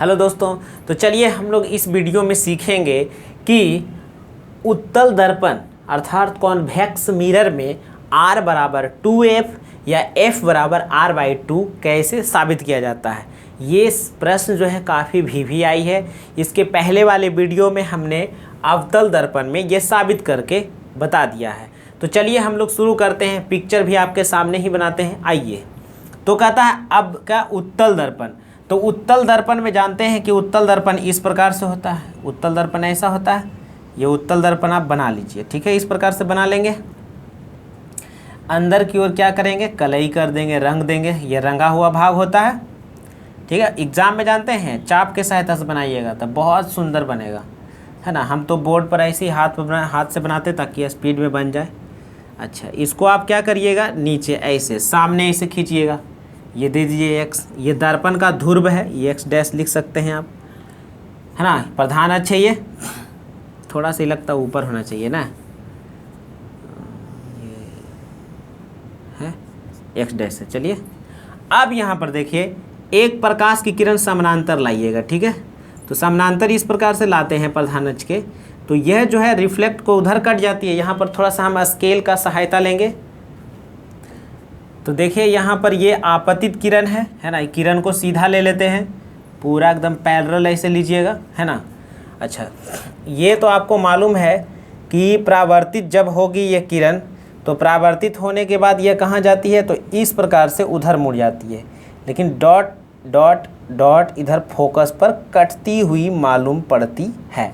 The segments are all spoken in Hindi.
हेलो दोस्तों, तो चलिए हम लोग इस वीडियो में सीखेंगे कि उत्तल दर्पण अर्थात कॉन्वेक्स मिरर में R बराबर 2F या F बराबर R/2 कैसे साबित किया जाता है। ये प्रश्न जो है काफ़ी भी आई है। इसके पहले वाले वीडियो में हमने अवतल दर्पण में ये साबित करके बता दिया है। तो चलिए हम लोग शुरू करते हैं। पिक्चर भी आपके सामने ही बनाते हैं। आइए, तो कहता है अब क्या उत्तल दर्पण। तो उत्तल दर्पण में जानते हैं कि उत्तल दर्पण इस प्रकार से होता है। उत्तल दर्पण ऐसा होता है। ये उत्तल दर्पण आप बना लीजिए, ठीक है। इस प्रकार से बना लेंगे। अंदर की ओर क्या करेंगे, कलई कर देंगे, रंग देंगे। ये रंगा हुआ भाग होता है, ठीक है। एग्जाम में जानते हैं चाप के सहायता से बनाइएगा तो बहुत सुंदर बनेगा, है ना। हम तो बोर्ड पर ऐसे ही हाथ से बनाते ताकि स्पीड में बन जाए। अच्छा, इसको आप क्या करिएगा, नीचे ऐसे सामने ऐसे खींचिएगा। ये दे दीजिए x। ये दर्पण का ध्रुव है, ये x डैश लिख सकते हैं आप, है ना। प्रधान अक्ष है, ये थोड़ा सा लगता ऊपर होना चाहिए ना, ये है x डैश है। चलिए अब यहाँ पर देखिए, एक प्रकाश की किरण समानांतर लाइएगा, ठीक है। तो समानांतर इस प्रकार से लाते हैं प्रधान अक्ष के, तो यह जो है रिफ्लेक्ट को उधर कट जाती है। यहाँ पर थोड़ा सा हम स्केल का सहायता लेंगे। तो देखिए यहाँ पर ये आपतित किरण है ना। किरण को सीधा ले लेते हैं, पूरा एकदम पैरेलल ऐसे लीजिएगा, है ना। अच्छा, ये तो आपको मालूम है कि परावर्तित जब होगी ये किरण, तो परावर्तित होने के बाद ये कहाँ जाती है, तो इस प्रकार से उधर मुड़ जाती है। लेकिन डॉट डॉट डॉट इधर फोकस पर कटती हुई मालूम पड़ती है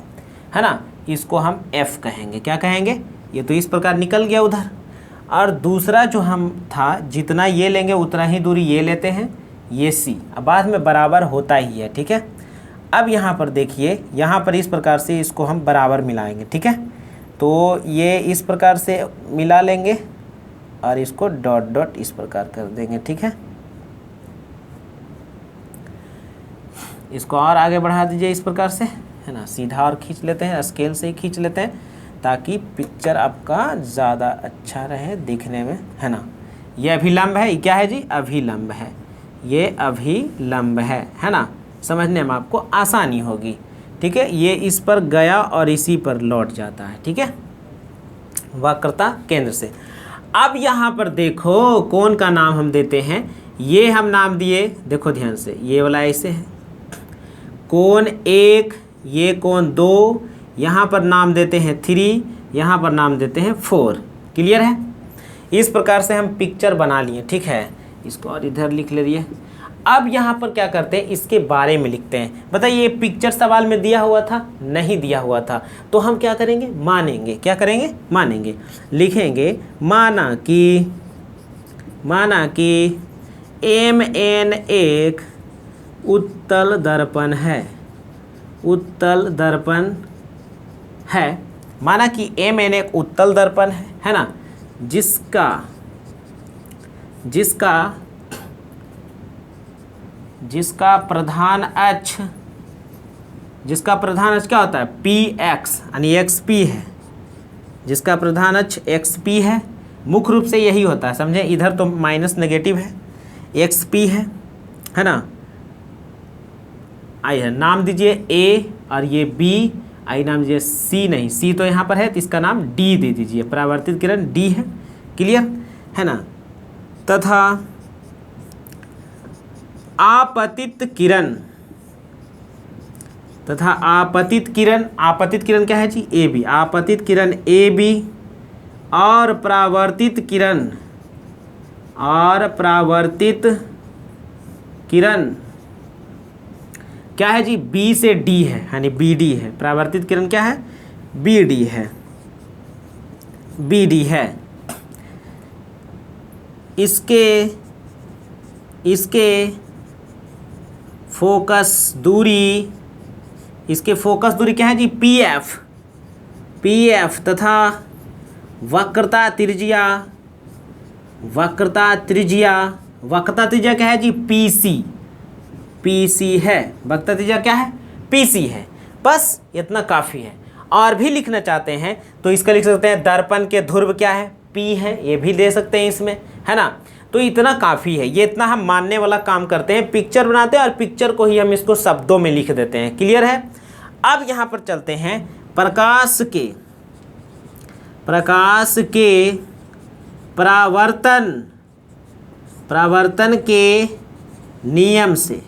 ना। इसको हम F कहेंगे। क्या कहेंगे, ये तो इस प्रकार निकल गया उधर। और दूसरा जो हम था, जितना ये लेंगे उतना ही दूरी ये लेते हैं, ये C। अब बाद में बराबर होता ही है, ठीक है। अब यहाँ पर देखिए, यहाँ पर इस प्रकार से इसको हम बराबर मिलाएंगे, ठीक है। तो ये इस प्रकार से मिला लेंगे और इसको डॉट डॉट इस प्रकार कर देंगे, ठीक है। इसको और आगे बढ़ा दीजिए इस प्रकार से, है ना। सीधा और खींच लेते हैं, स्केल से ही खींच लेते हैं ताकि पिक्चर आपका ज़्यादा अच्छा रहे दिखने में, है ना। ये अभिलंब है, ये क्या है जी, अभिलंब है। ये अभिलंब है ना। समझने में आपको आसानी होगी, ठीक है। ये इस पर गया और इसी पर लौट जाता है, ठीक है, वक्रता केंद्र से। अब यहाँ पर देखो कोण का नाम हम देते हैं। ये हम नाम दिए, देखो ध्यान से, ये वाला ऐसे है कोण 1, ये कोण 2, यहाँ पर नाम देते हैं 3, यहाँ पर नाम देते हैं 4। क्लियर है। इस प्रकार से हम पिक्चर बना लिए, ठीक है। इसको और इधर लिख ले रही है। अब यहाँ पर क्या करते हैं, इसके बारे में लिखते हैं। बताइए, ये पिक्चर सवाल में दिया हुआ था, नहीं दिया हुआ था, तो हम क्या करेंगे, मानेंगे। क्या करेंगे, मानेंगे। लिखेंगे माना कि MN एक उत्तल दर्पण है। उत्तल दर्पण है, माना कि MN एक उत्तल दर्पण है ना, जिसका प्रधान अक्ष क्या होता है, PX यानी XP है। जिसका प्रधान अक्ष XP है, मुख्य रूप से यही होता है, समझे। इधर तो माइनस नेगेटिव है, XP है ना। आई है, नाम दीजिए A और ये B, आई नाम दीजिए C। नहीं, C तो यहाँ पर है तो इसका नाम D दे दीजिए। परावर्तित किरण D है। क्लियर है ना। तथा आपतित किरण क्या है जी, AB। आपतित किरण AB और परावर्तित किरण क्या है जी, B से D है, यानी BD है। परावर्तित किरण क्या है, BD है। इसके फोकस दूरी क्या है जी, PF तथा वक्रता त्रिज्या क्या है जी, PC है। वक्रता त्रिज्या क्या है, PC है। बस इतना काफ़ी है। और भी लिखना चाहते हैं तो इसका लिख सकते हैं, दर्पण के ध्रुव क्या है, P है, ये भी दे सकते हैं इसमें, है ना। तो तो इतना काफ़ी है, ये इतना हम मानने वाला काम करते हैं, पिक्चर बनाते हैं और पिक्चर को ही हम इसको शब्दों में लिख देते हैं। क्लियर है। अब यहाँ पर चलते हैं प्रकाश के परावर्तन के नियम से,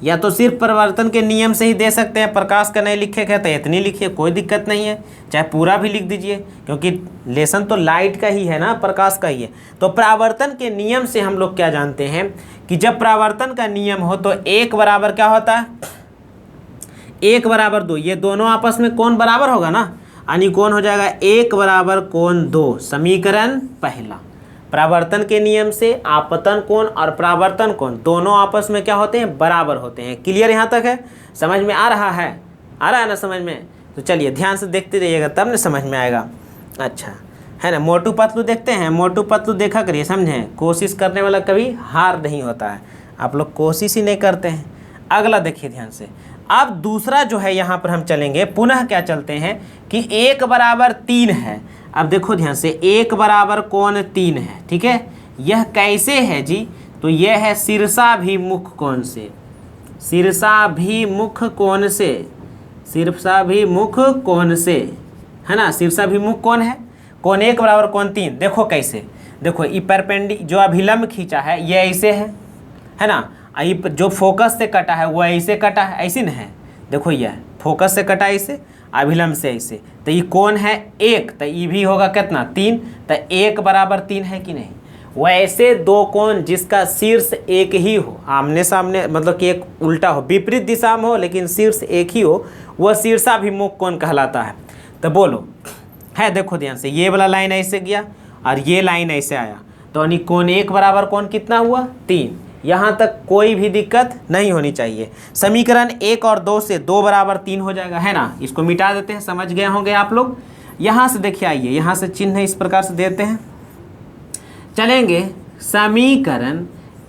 या तो सिर्फ परिवर्तन के नियम से ही दे सकते हैं, प्रकाश का नहीं लिखे तो इतनी लिखिए, कोई दिक्कत नहीं है, चाहे पूरा भी लिख दीजिए, क्योंकि लेसन तो लाइट का ही है ना, प्रकाश का ही है। तो परावर्तन के नियम से हम लोग क्या जानते हैं कि जब परावर्तन का नियम हो तो 1 बराबर क्या होता है, 1 बराबर 2, ये दोनों आपस में कोण बराबर होगा ना, यानी कोण हो जाएगा 1 बराबर कोण 2। समीकरण पहला, परावर्तन के नियम से आपतन कोण और परावर्तन कोण दोनों आपस में क्या होते हैं, बराबर होते हैं। क्लियर यहाँ तक है, समझ में आ रहा है ना समझ में। तो चलिए ध्यान से देखते रहिएगा तब ना समझ में आएगा। अच्छा है ना, मोटू पतलू देखते हैं, मोटू पतलू देखा करिए, समझें, कोशिश करने वाला कभी हार नहीं होता है, आप लोग कोशिश ही नहीं करते हैं। अगला देखिए ध्यान से, अब दूसरा जो है यहाँ पर हम चलेंगे, पुनः क्या चलते हैं कि 1 बराबर 3 है। अब देखो ध्यान से, 1 बराबर कोण 3 है, ठीक है। यह कैसे है जी, तो यह है शीर्षाभिमुख कोण से, शीर्षाभिमुख कोण से, है ना, शीर्षाभिमुख कोण है, कोण 1 बराबर कोण 3। देखो कैसे, देखो ये परपेंडिकुलर जो अभिलंब खींचा है ये ऐसे है ना, ये जो फोकस से कटा है वो ऐसे कटा है, ऐसी न है, देखो यह फोकस से कटा ऐसे, अभिलंब से ऐसे, तो ये कोण है 1, तो ये भी होगा कितना 3, तो 1 बराबर 3 है कि नहीं। वैसे दो कोण जिसका शीर्ष एक ही हो, आमने सामने, मतलब कि एक उल्टा हो, विपरीत दिशा में हो लेकिन शीर्ष एक ही हो, वह शीर्षाभिमुख कोण कहलाता है। तो बोलो है, देखो ध्यान से, ये वाला लाइन ऐसे गया और ये लाइन ऐसे आया, तो यानी कोण 1 बराबर कोण कितना हुआ 3। यहाँ तक कोई भी दिक्कत नहीं होनी चाहिए। समीकरण 1 और 2 से 2 बराबर 3 हो जाएगा, है ना। इसको मिटा देते हैं, समझ गए होंगे आप लोग। यहाँ से देखिए, आइए यहाँ से चिन्ह इस प्रकार से देते हैं, चलेंगे समीकरण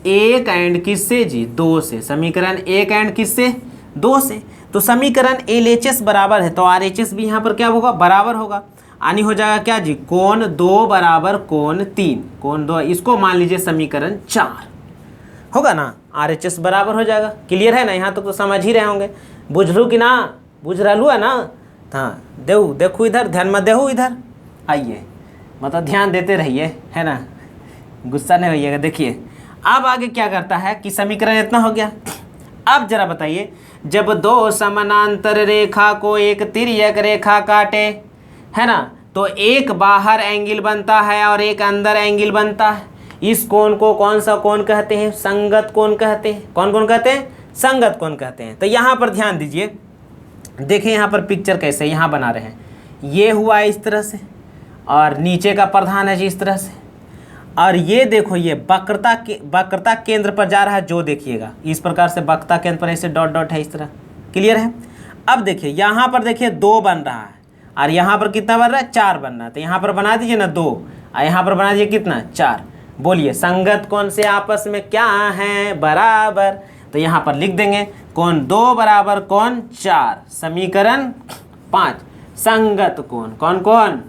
1 एंड किससे जी 2 से, समीकरण 1 एंड किससे 2 से। तो समीकरण LHS बराबर है तो RHS भी यहाँ पर क्या होगा, बराबर होगा, यानी हो जाएगा क्या जी, कोण 2 बराबर कोण 3, कोण 2, इसको मान लीजिए समीकरण 4 होगा ना, RHS बराबर हो जाएगा। क्लियर है ना, यहाँ तक तो समझ ही रहे होंगे, बुझलू कि ना, बुझ रहलू है ना। हाँ देखू इधर, ध्यान मत देहू इधर, आइए, मतलब ध्यान देते रहिए, है ना, गुस्सा नहीं होइएगा। देखिए अब आगे क्या करता है कि समीकरण इतना हो गया। अब जरा बताइए, जब 2 समानांतर रेखा को एक तिर्यक रेखा काटे, है ना, तो एक बाहर एंगल बनता है और एक अंदर एंगल बनता है। इस कोण को कौन सा कोण कहते हैं, संगत कोण कहते हैं। कौन कोण कहते हैं, संगत कोण कहते हैं। तो यहाँ पर ध्यान दीजिए, देखिए यहाँ पर पिक्चर कैसे यहाँ बना रहे हैं, ये हुआ इस तरह से और नीचे का प्रधान है जी इस तरह से, और ये देखो ये वक्रता केंद्र पर जा रहा है, जो देखिएगा इस प्रकार से वक्रता केंद्र पर ऐसे डॉट डॉट है इस तरह। क्लियर है। अब देखिए यहाँ पर देखिए 2 बन रहा है और यहाँ पर कितना बन रहा है, 4 बन रहा है। तो यहाँ पर बना दीजिए ना 2 और यहाँ पर बना दीजिए कितना, 4। बोलिए संगत कोण से आपस में क्या है, बराबर। तो यहाँ पर लिख देंगे कोण 2 बराबर कोण 4, समीकरण 5। संगत कोण कौन कौन,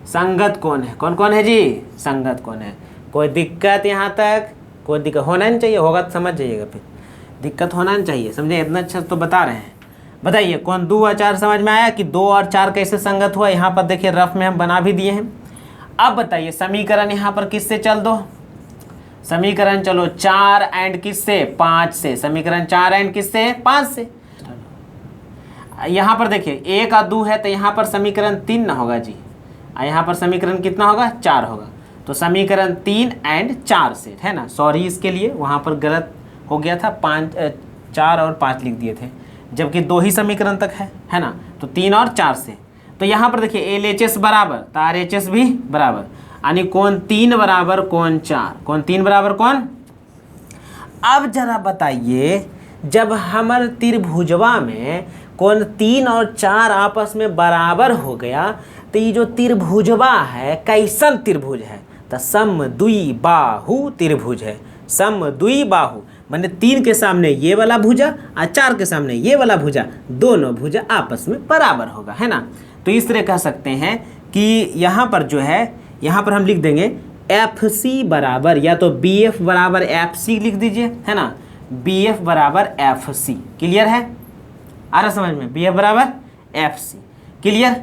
संगत कोण है, कौन कौन है जी, संगत कोण है। कोई दिक्कत यहाँ तक, कोई दिक्कत होना नहीं चाहिए, होगा तो समझ जाइएगा, फिर दिक्कत होना नहीं चाहिए, समझे, इतना अच्छा तो बता रहे हैं। बताइए कोण 2 और 4 समझ में आया कि 2 और 4 कैसे संगत हुआ। यहाँ पर देखिए रफ में हम बना भी दिए हैं। अब बताइए समीकरण यहाँ पर किससे चल दो, समीकरण चलो 4 एंड किससे 5 से, समीकरण 4 एंड किससे 5 से। यहाँ पर देखिए 1 और 2 है तो यहाँ पर समीकरण 3 ना होगा जी, यहाँ पर समीकरण कितना होगा, 4 होगा। तो समीकरण 3 एंड 4 से, है ना, सॉरी इसके लिए वहाँ पर गलत हो गया था, 4 और 5 लिख दिए थे, जबकि 2 ही समीकरण तक है ना। तो 3 और 4 से, तो यहाँ पर देखिए LHS बराबर तो RHS भी बराबर, यानी कोण 3 बराबर कोण 4, कोण 3 बराबर कोण। अब जरा बताइए, जब हमारे त्रिभुजवा में कोण 3 और 4 आपस में बराबर हो गया, तो ये जो त्रिभुजवा है कैसन त्रिभुज है, तो समद्विबाहु त्रिभुज है। समद्विबाहु माने 3 के सामने ये वाला भुजा और 4 के सामने ये वाला भुजा, दोनों भुजा आपस में बराबर होगा, है ना। तो इस तरह कह सकते हैं कि यहाँ पर जो है, यहाँ पर हम लिख देंगे एफ सी बराबर, या तो बी एफ बराबर एफ सी लिख दीजिए, है ना, बी एफ बराबर एफ सी। क्लियर है, आ रहा समझ में, बी एफ बराबर एफ सी। क्लियर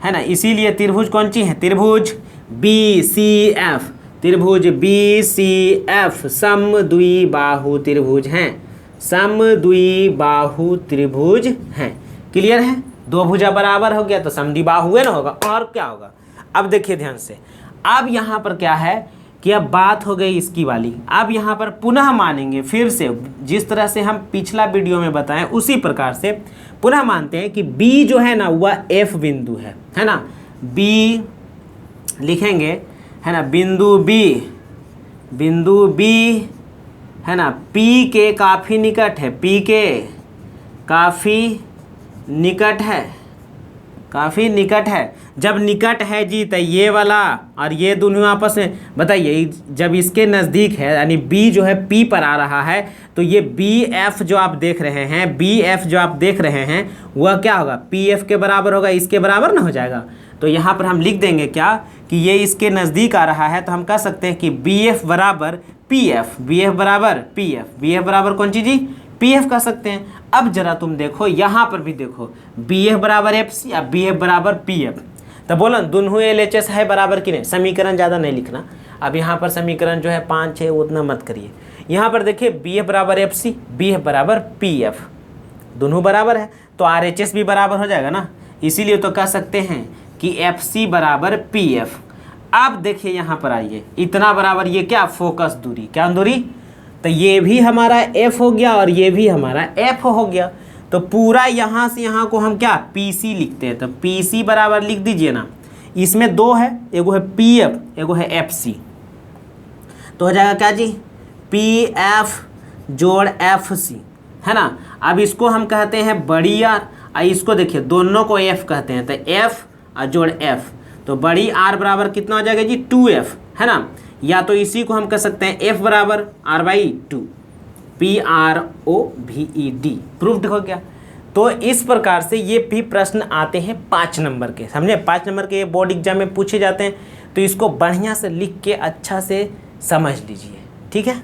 है ना। इसीलिए त्रिभुज कौन सी है, त्रिभुज बी सी एफ, त्रिभुज बी सी एफ समद्विबाहु त्रिभुज हैं, समद्विबाहु त्रिभुज हैं। क्लियर है, दो भुजा बराबर हो गया तो समद्विबाहु ना होगा, और क्या होगा। अब देखिए ध्यान से, अब यहाँ पर क्या है कि अब बात हो गई इसकी वाली, अब यहाँ पर पुनः मानेंगे फिर से, जिस तरह से हम पिछला वीडियो में बताएं उसी प्रकार से पुनः मानते हैं कि B जो है ना वह F बिंदु है ना, B लिखेंगे, है ना, बिंदु B है ना, P के काफ़ी निकट है, P के काफ़ी निकट है। जब निकट है जी तो ये वाला और ये दोनों आपस में, बताइए, जब इसके नज़दीक है यानी B जो है P पर आ रहा है, तो ये BF जो आप देख रहे हैं वह क्या होगा, PF के बराबर होगा, इसके बराबर ना हो जाएगा। तो यहाँ पर हम लिख देंगे क्या कि ये इसके नज़दीक आ रहा है, तो हम कह सकते हैं कि BF बराबर PF, BF बराबर PF, BF बराबर कौन सी जी, PF कह सकते हैं। अब जरा तुम देखो यहाँ पर भी देखो, BF बराबर FC या BF बराबर PF, तो बोलो दोनों LHS है बराबर कि नहीं। समीकरण ज़्यादा नहीं लिखना, अब यहाँ पर समीकरण जो है 5 6 उतना मत करिए। यहाँ पर देखिए BF बराबर FC, BF बराबर PF, दोनों बराबर है तो RHS भी बराबर हो जाएगा ना, इसीलिए तो कह सकते हैं कि FC बराबर PF। अब देखिए यहाँ पर आइए, इतना बराबर ये क्या, फोकस दूरी, क्या दूरी, तो ये भी हमारा F हो गया और ये भी हमारा F हो गया। तो पूरा यहाँ से यहाँ को हम क्या PC लिखते हैं, तो PC बराबर लिख दीजिए ना, इसमें दो है, एगो है PF एगो है FC, तो हो जाएगा क्या जी, PF जोड़ FC, है ना। अब इसको हम कहते हैं बड़ी R, इसको देखिए दोनों को F कहते हैं, तो F और जोड़ F, तो बड़ी R बराबर कितना हो जाएगा जी 2F, है ना। या तो इसी को हम कह सकते हैं F बराबर R/2, PROVED, प्रूव्ड हो गया। तो इस प्रकार से ये भी प्रश्न आते हैं 5 नंबर के, समझे, 5 नंबर के बोर्ड एग्जाम में पूछे जाते हैं, तो इसको बढ़िया से लिख के अच्छा से समझ लीजिए, ठीक है।